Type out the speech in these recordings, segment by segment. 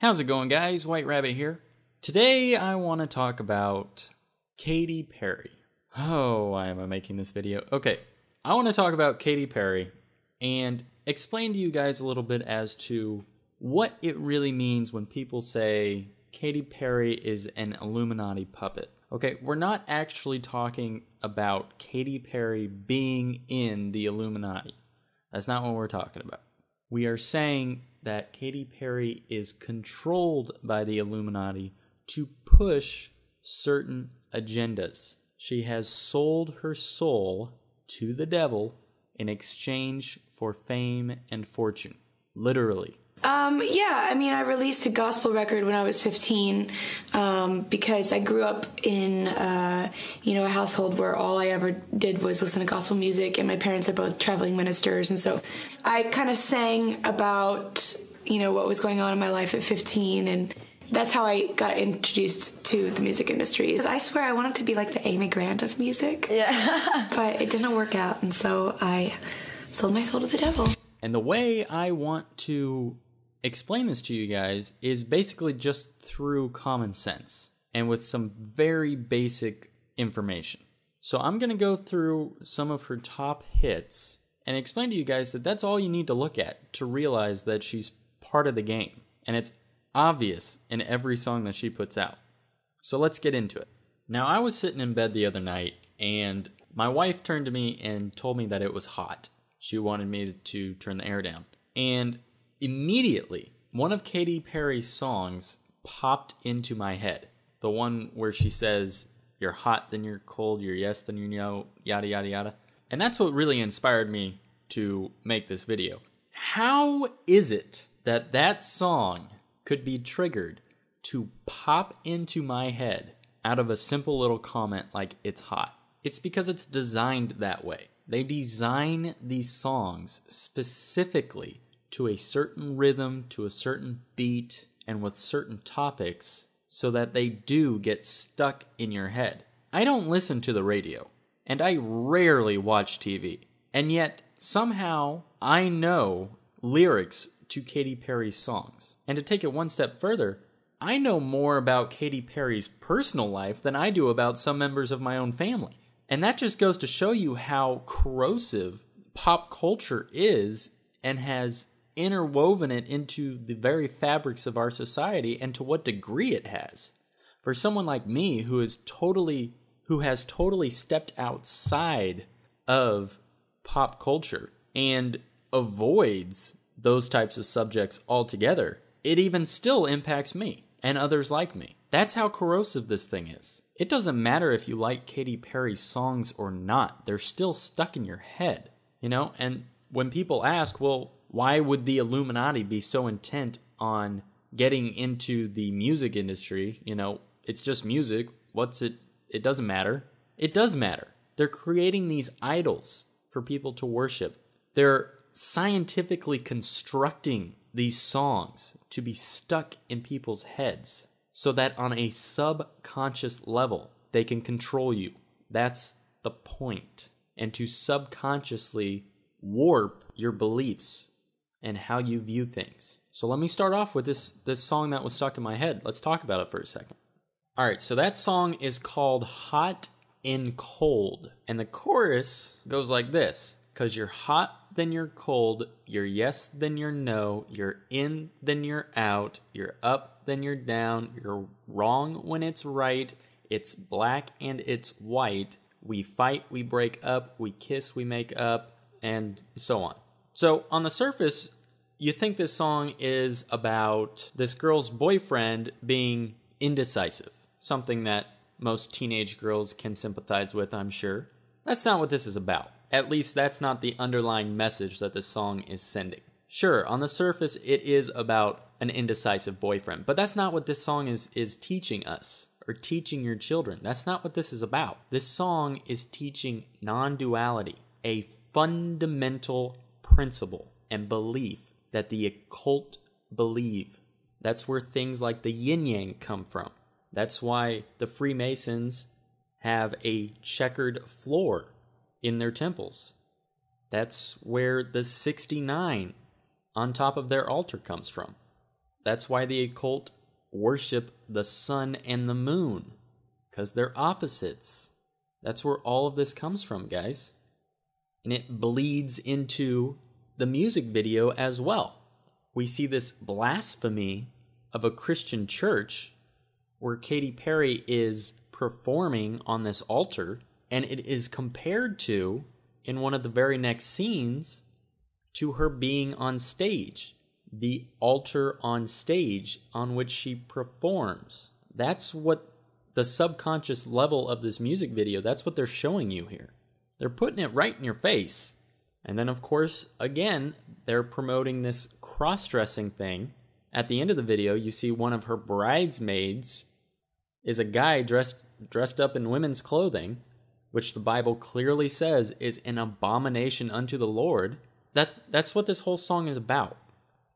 How's it going, guys? White Rabbit here. Today I want to talk about Katy Perry. Oh, why am I making this video? Okay, I want to talk about Katy Perry and explain to you guys a little bit as to what it really means when people say Katy Perry is an Illuminati puppet. Okay, we're not actually talking about Katy Perry being in the Illuminati. That's not what we're talking about. We are saying that Katy Perry is controlled by the Illuminati to push certain agendas. She has sold her soul to the devil in exchange for fame and fortune. Literally. I released a gospel record when I was 15 because I grew up in, a household where all I ever did was listen to gospel music, and my parents are both traveling ministers, and so I kind of sang about, what was going on in my life at 15, and that's how I got introduced to the music industry. I swear I wanted to be like the Amy Grant of music, but it didn't work out, and so I sold my soul to the devil. And the way I want to explain this to you guys is basically just through common sense and with some very basic information. So I'm going to go through some of her top hits and explain to you guys that that's all you need to look at to realize that she's part of the game. And it's obvious in every song that she puts out. So let's get into it. Now, I was sitting in bed the other night and my wife turned to me and told me that it was hot. She wanted me to turn the air down. And immediately, one of Katy Perry's songs popped into my head. The one where she says, "You're hot, then you're cold, you're yes, then you're no, yada, yada, yada." And that's what really inspired me to make this video. How is it that that song could be triggered to pop into my head out of a simple little comment like "it's hot"? It's because it's designed that way. They design these songs specifically to a certain rhythm, to a certain beat, and with certain topics so that they do get stuck in your head. I don't listen to the radio, and I rarely watch TV, and yet somehow I know lyrics to Katy Perry's songs. And to take it one step further, I know more about Katy Perry's personal life than I do about some members of my own family. And that just goes to show you how corrosive pop culture is and has interwoven it into the very fabrics of our society and to what degree it has. For someone like me who has totally stepped outside of pop culture and avoids those types of subjects altogether, it even still impacts me and others like me. That's how corrosive this thing is. It doesn't matter if you like Katy Perry's songs or not. They're still stuck in your head, And when people ask, well, why would the Illuminati be so intent on getting into the music industry? It's just music. What's it? It doesn't matter. It does matter. They're creating these idols for people to worship. They're scientifically constructing these songs to be stuck in people's heads, so that on a subconscious level, they can control you. That's the point. And to subconsciously warp your beliefs and how you view things. So let me start off with this song that was stuck in my head. Let's talk about it for a second. All right, so that song is called Hot and Cold. And the chorus goes like this. 'Cause you're hot, then you're cold, you're yes, then you're no, you're in, then you're out, you're up, then you're down, you're wrong when it's right, it's black and it's white, we fight, we break up, we kiss, we make up, and so on. So on the surface, you think this song is about this girl's boyfriend being indecisive, something that most teenage girls can sympathize with, I'm sure. That's not what this is about. At least that's not the underlying message that the song is sending. Sure, on the surface, it is about an indecisive boyfriend, but that's not what this song is teaching us, or teaching your children. That's not what this is about. This song is teaching non-duality, a fundamental principle and belief that the occult believe. That's where things like the yin-yang come from. That's why the Freemasons have a checkered floor in their temples. That's where the 69 on top of their altar comes from. That's why the occult worship the sun and the moon, because they're opposites. That's where all of this comes from, guys. And it bleeds into the music video as well. We see this blasphemy of a Christian church where Katy Perry is performing on this altar, and it is compared to, in one of the very next scenes, to her being on stage. The altar on stage on which she performs. That's what the subconscious level of this music video, that's what they're showing you here. They're putting it right in your face. And then, of course, again, they're promoting this cross-dressing thing. At the end of the video, you see one of her bridesmaids is a guy dressed up in women's clothing, which the Bible clearly says is an abomination unto the Lord. That's what this whole song is about.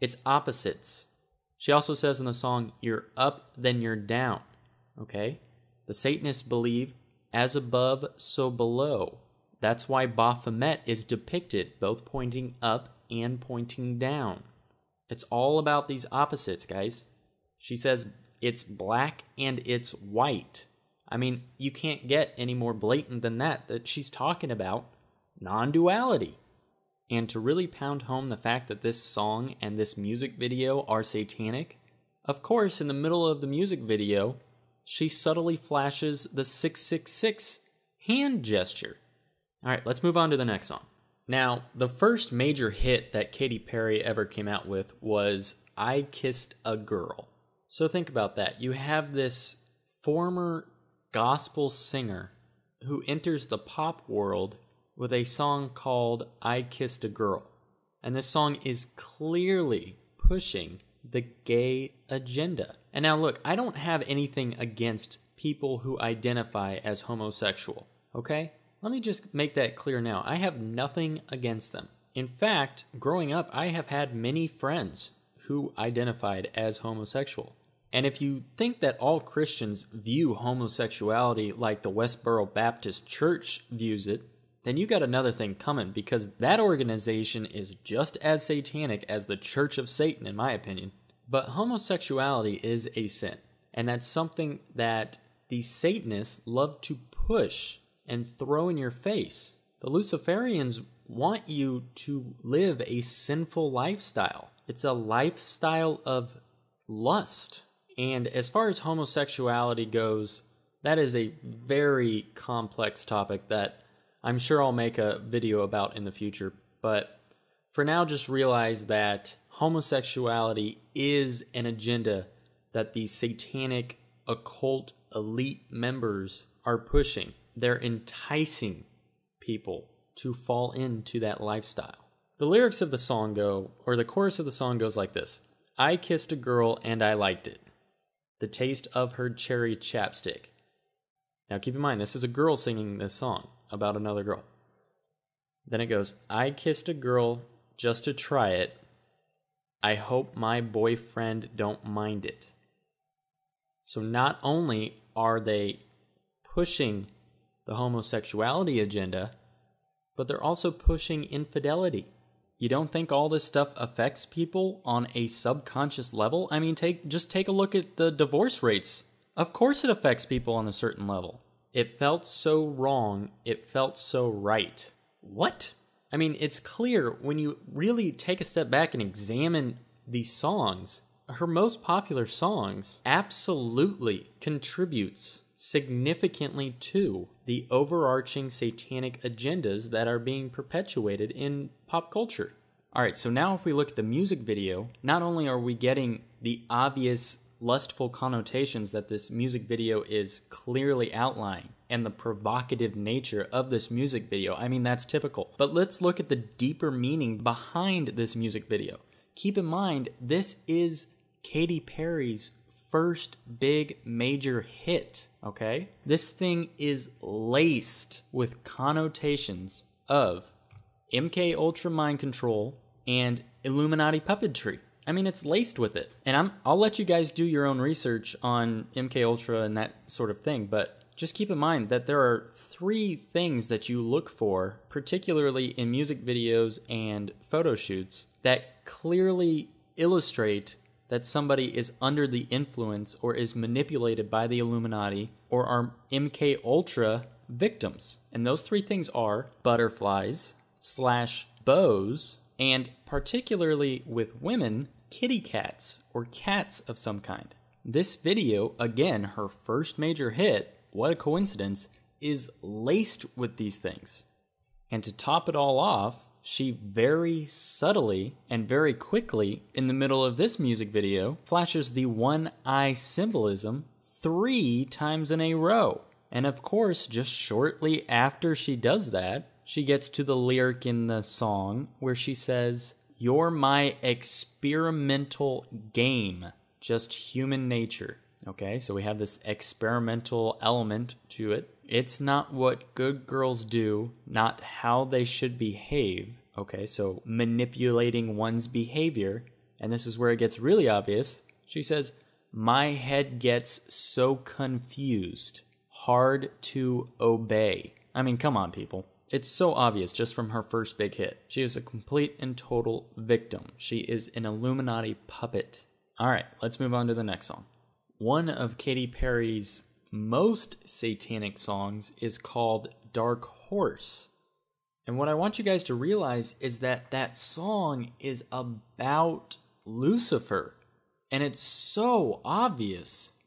It's opposites. She also says in the song, you're up, then you're down. Okay? The Satanists believe, as above, so below. That's why Baphomet is depicted both pointing up and pointing down. It's all about these opposites, guys. She says it's black and it's white. I mean, you can't get any more blatant than that she's talking about non-duality. And to really pound home the fact that this song and this music video are satanic, of course, in the middle of the music video, she subtly flashes the 666 hand gesture. All right, let's move on to the next song. Now, the first major hit that Katy Perry ever came out with was I Kissed a Girl. So think about that. You have this former gospel singer who enters the pop world with a song called I Kissed a Girl. And this song is clearly pushing the gay agenda. And now look, I don't have anything against people who identify as homosexual, okay? Let me just make that clear now. I have nothing against them. In fact, growing up, I have had many friends who identified as homosexual. And if you think that all Christians view homosexuality like the Westboro Baptist Church views it, then you got another thing coming, because that organization is just as satanic as the Church of Satan, in my opinion. But homosexuality is a sin, and that's something that these Satanists love to push and throw in your face. The Luciferians want you to live a sinful lifestyle. It's a lifestyle of lust. And as far as homosexuality goes, that is a very complex topic that I'm sure I'll make a video about in the future. But for now, just realize that homosexuality is an agenda that these satanic occult elite members are pushing. They're enticing people to fall into that lifestyle. The lyrics of the song go, or the chorus of the song goes like this. I kissed a girl and I liked it. The taste of her cherry chapstick. Now keep in mind, this is a girl singing this song about another girl. Then it goes, I kissed a girl just to try it. I hope my boyfriend don't mind it. So not only are they pushing the homosexuality agenda, but they're also pushing infidelity. You don't think all this stuff affects people on a subconscious level? I mean, just take a look at the divorce rates. Of course it affects people on a certain level. It felt so wrong, it felt so right. What? I mean, it's clear when you really take a step back and examine these songs, her most popular songs absolutely contributes significantly to the overarching satanic agendas that are being perpetuated in pop culture. All right, so now if we look at the music video, not only are we getting the obvious lustful connotations that this music video is clearly outlining and the provocative nature of this music video, I mean, that's typical. But let's look at the deeper meaning behind this music video. Keep in mind, this is Katy Perry's first big major hit, okay? This thing is laced with connotations of MK Ultra mind control and Illuminati puppetry. I mean, it's laced with it. And I'll let you guys do your own research on MK Ultra and that sort of thing, but just keep in mind that there are 3 things that you look for, particularly in music videos and photo shoots, that clearly illustrate that somebody is under the influence or is manipulated by the Illuminati or are MK Ultra victims. And those three things are butterflies / bows, and particularly with women, kitty cats or cats of some kind. This video, again, her first major hit, what a coincidence, is laced with these things. And to top it all off, she very subtly and very quickly, in the middle of this music video, flashes the one eye symbolism 3 times in a row. And of course, just shortly after she does that, she gets to the lyric in the song where she says, "You're my experimental game, just human nature." Okay, so we have this experimental element to it. It's not what good girls do, not how they should behave. Okay, so manipulating one's behavior. And this is where it gets really obvious. She says, "My head gets so confused, hard to obey." I mean, come on, people. It's so obvious just from her first big hit. She is a complete and total victim. She is an Illuminati puppet. All right, let's move on to the next song. One of Katy Perry's most satanic songs is called Dark Horse. And what I want you guys to realize is that that song is about Lucifer. And it's so obvious.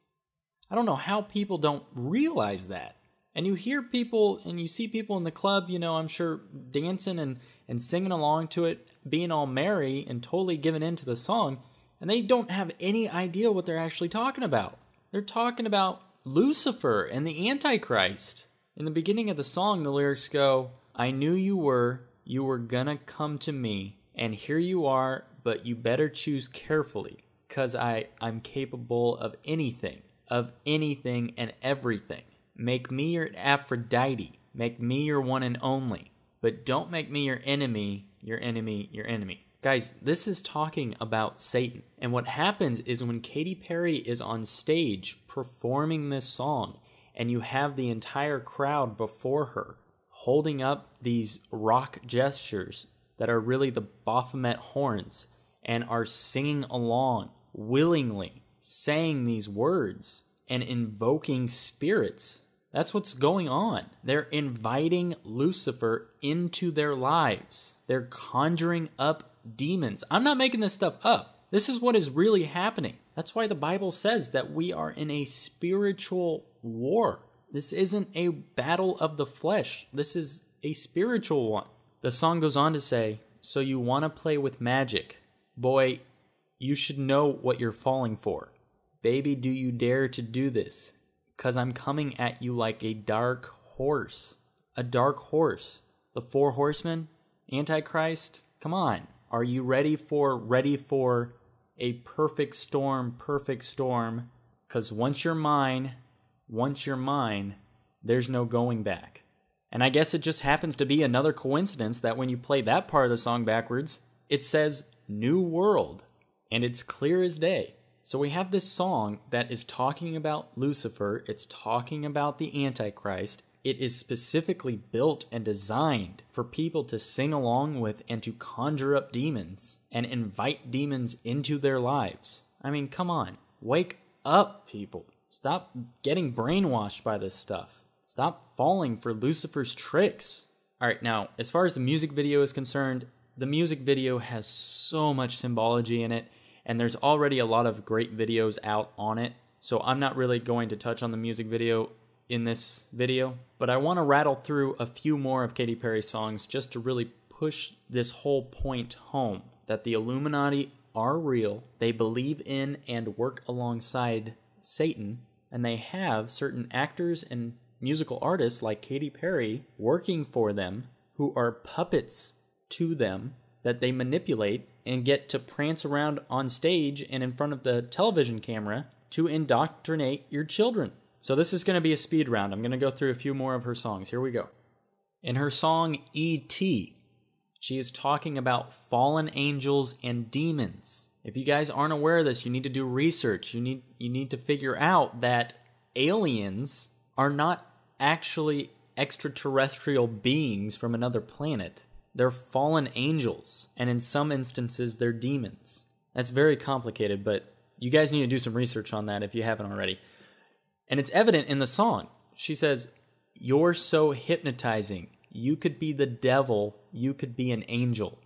I don't know how people don't realize that. And you hear people and you see people in the club, you know, I'm sure dancing and singing along to it, being all merry and totally giving in to the song. And they don't have any idea what they're actually talking about. They're talking about Lucifer and the Antichrist. In the beginning of the song, the lyrics go, "I knew you were gonna come to me, and here you are, but you better choose carefully, 'cause I'm capable of anything and everything. Make me your Aphrodite, make me your one and only, but don't make me your enemy, your enemy, your enemy." Guys, this is talking about Satan. And what happens is when Katy Perry is on stage performing this song, and you have the entire crowd before her holding up these rock gestures that are really the Baphomet horns and are singing along willingly, saying these words and invoking spirits. That's what's going on. They're inviting Lucifer into their lives. They're conjuring up demons. I'm not making this stuff up. This is what is really happening. That's why the Bible says that we are in a spiritual war. This isn't a battle of the flesh. This is a spiritual one. The song goes on to say, "So you want to play with magic? Boy, you should know what you're falling for. Baby, do you dare to do this? 'Cause I'm coming at you like a dark horse." A dark horse. The 4 horsemen? Antichrist? Come on. Are you ready for a perfect storm? 'Cause once you're mine, there's no going back. And I guess it just happens to be another coincidence that when you play that part of the song backwards, it says New World, and it's clear as day. So we have this song that is talking about Lucifer, it's talking about the Antichrist. It is specifically built and designed for people to sing along with and to conjure up demons and invite demons into their lives. I mean, come on. Wake up, people. Stop getting brainwashed by this stuff. Stop falling for Lucifer's tricks. All right, now, as far as the music video is concerned, the music video has so much symbology in it, and there's already a lot of great videos out on it, so I'm not really going to touch on the music video in this video, but I want to rattle through a few more of Katy Perry's songs just to really push this whole point home, that the Illuminati are real, they believe in and work alongside Satan, and they have certain actors and musical artists like Katy Perry working for them who are puppets to them that they manipulate and get to prance around on stage and in front of the television camera to indoctrinate your children. So this is going to be a speed round. I'm going to go through a few more of her songs. Here we go. In her song E.T., she is talking about fallen angels and demons. If you guys aren't aware of this, you need to do research. You need to figure out that aliens are not actually extraterrestrial beings from another planet. They're fallen angels, and in some instances, they're demons. That's very complicated, but You guys need to do some research on that if you haven't already. And it's evident in the song. She says, "You're so hypnotizing. You could be the devil. You could be an angel."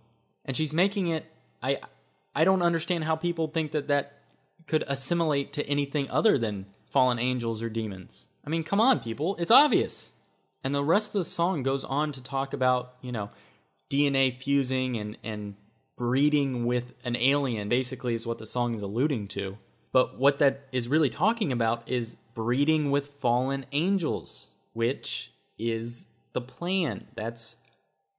And she's making it, I don't understand how people think that that could assimilate to anything other than fallen angels or demons. I mean, come on, people. It's obvious. And the rest of the song goes on to talk about, you know, DNA fusing and breeding with an alien, basically, is what the song is alluding to. But what that is really talking about is breeding with fallen angels, which is the plan. That's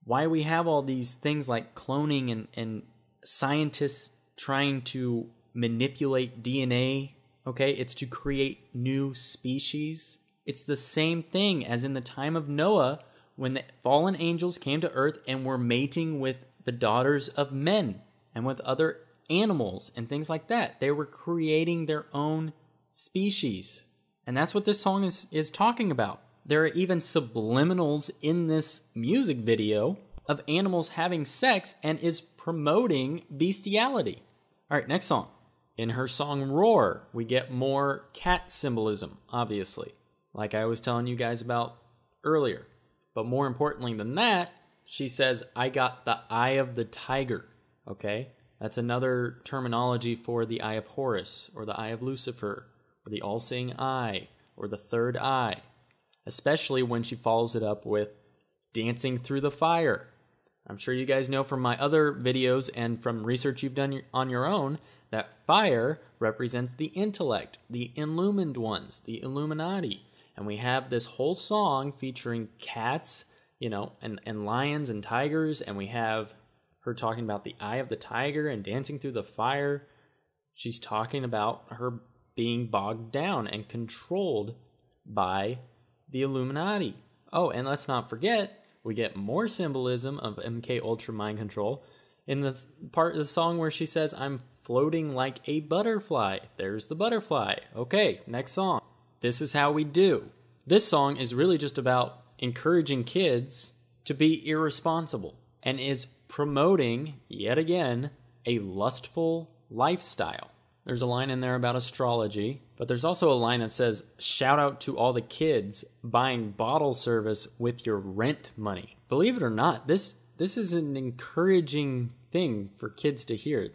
why we have all these things like cloning and scientists trying to manipulate DNA, okay? It's to create new species. It's the same thing as in the time of Noah when the fallen angels came to earth and were mating with the daughters of men and with other animals and things like that. They were creating their own species. And that's what this song is talking about. There are even subliminals in this music video of animals having sex and is promoting bestiality. All right, next song. In her song Roar, we get more cat symbolism, obviously, like I was telling you guys about earlier. But more importantly than that, she says, "I got the eye of the tiger," okay? That's another terminology for the eye of Horus, or the eye of Lucifer, or the all-seeing eye, or the third eye, especially when she follows it up with dancing through the fire. I'm sure you guys know from my other videos and from research you've done on your own that fire represents the intellect, the illumined ones, the Illuminati. And we have this whole song featuring cats, you know, and lions and tigers, and we have her talking about the eye of the tiger and dancing through the fire. She's talking about her being bogged down and controlled by the Illuminati. Oh, and let's not forget, we get more symbolism of MK Ultra mind control in the part of the song where she says, "I'm floating like a butterfly." There's the butterfly. Okay, next song. This Is How We Do. This song is really just about encouraging kids to be irresponsible and is promoting, yet again, a lustful lifestyle. There's a line in there about astrology, but there's also a line that says, "Shout out to all the kids buying bottle service with your rent money." Believe it or not, this is an encouraging thing for kids to hear.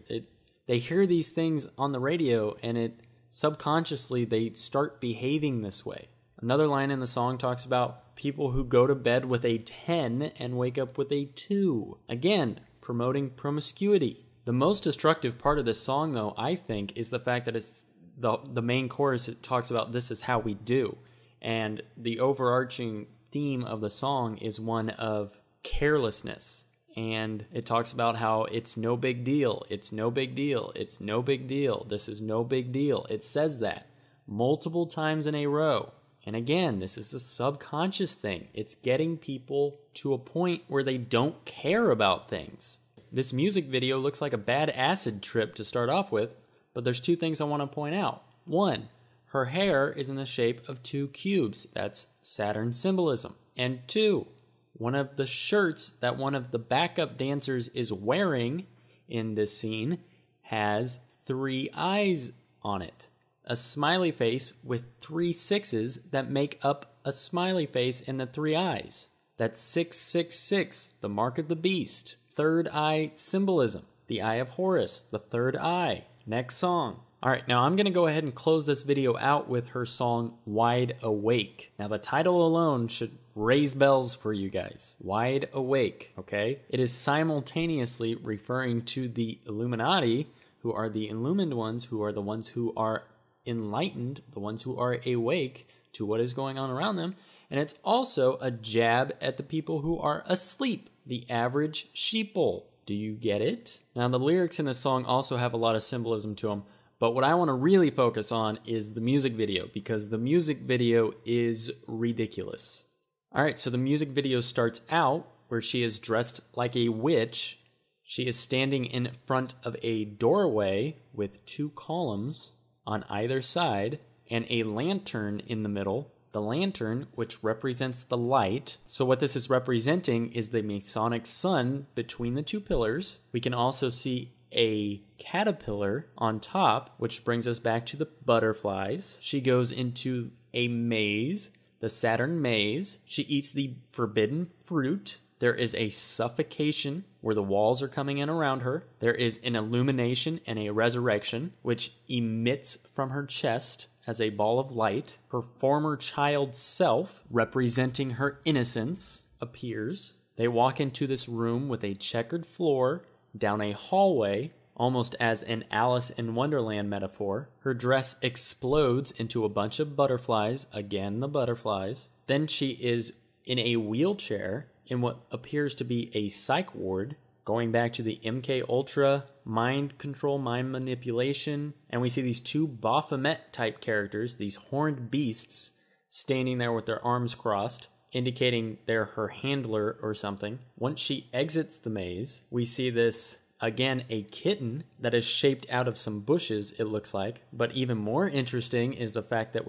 They hear these things on the radio, and subconsciously they start behaving this way. Another line in the song talks about people who go to bed with a 10 and wake up with a 2. Again, promoting promiscuity. The most destructive part of this song, though, I think, is the fact that it's the main chorus. It talks about "this is how we do." And the overarching theme of the song is one of carelessness. And it talks about how it's no big deal. It's no big deal. It's no big deal. This is no big deal. It says that multiple times in a row. And again, this is a subconscious thing. It's getting people to a point where they don't care about things. This music video looks like a bad acid trip to start off with, but there's two things I want to point out. One, her hair is in the shape of 2 cubes. That's Saturn symbolism. And 2, one of the shirts that one of the backup dancers is wearing in this scene has 3 eyes on it. A smiley face with 3 sixes that make up a smiley face in the 3 eyes. That's 666, the mark of the beast. Third eye symbolism, the eye of Horus, the third eye. Next song. All right, now I'm going to go ahead and close this video out with her song Wide Awake. Now the title alone should raise bells for you guys. Wide Awake, okay? It is simultaneously referring to the Illuminati, who are the illumined ones, who are the ones who are enlightened, the ones who are awake to what is going on around them. And it's also a jab at the people who are asleep, the average sheeple. Do you get it? Now, the lyrics in this song also have a lot of symbolism to them, but what I want to really focus on is the music video, because the music video is ridiculous. All right, so the music video starts out where she is dressed like a witch. She is standing in front of a doorway with 2 columns on either side and a lantern in the middle. The lantern, which represents the light. So what this is representing is the Masonic sun between the 2 pillars. We can also see a caterpillar on top, which brings us back to the butterflies. She goes into a maze, the Saturn maze. She eats the forbidden fruit. There is a suffocation where the walls are coming in around her. There is an illumination and a resurrection, which emits from her chest as a ball of light. Her former child self, representing her innocence, appears. They walk into this room with a checkered floor, down a hallway, almost as an Alice in Wonderland metaphor. Her dress explodes into a bunch of butterflies, again the butterflies. Then she is in a wheelchair in what appears to be a psych ward, going back to the MK Ultra mind control, mind manipulation, and we see these two Baphomet type characters, these horned beasts, standing there with their arms crossed, indicating they're her handler or something. Once she exits the maze, we see this, again, a kitten that is shaped out of some bushes, it looks like. But even more interesting is the fact that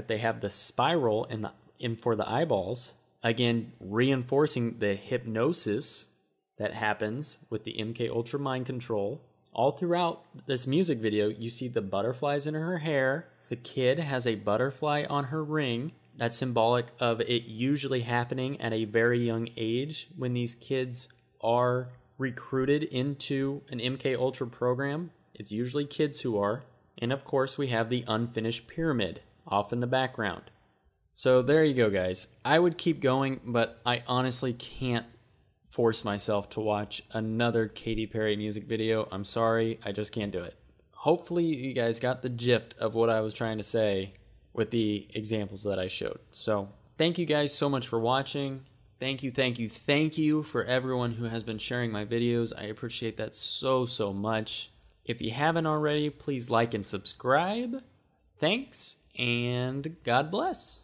they have the spiral in for the eyeballs, again reinforcing the hypnosis that happens with the MK Ultra mind control. All throughout this music video, you see the butterflies in her hair. The kid has a butterfly on her ring. That's symbolic of it usually happening at a very young age when these kids are recruited into an MK Ultra program. It's usually kids who are. And of course, we have the unfinished pyramid off in the background. So there you go, guys. I would keep going, but I honestly can't force myself to watch another Katy Perry music video. I'm sorry, I just can't do it. Hopefully you guys got the gist of what I was trying to say with the examples that I showed. So thank you guys so much for watching. Thank you for everyone who has been sharing my videos. I appreciate that so much. If you haven't already, please like and subscribe. Thanks, and God bless.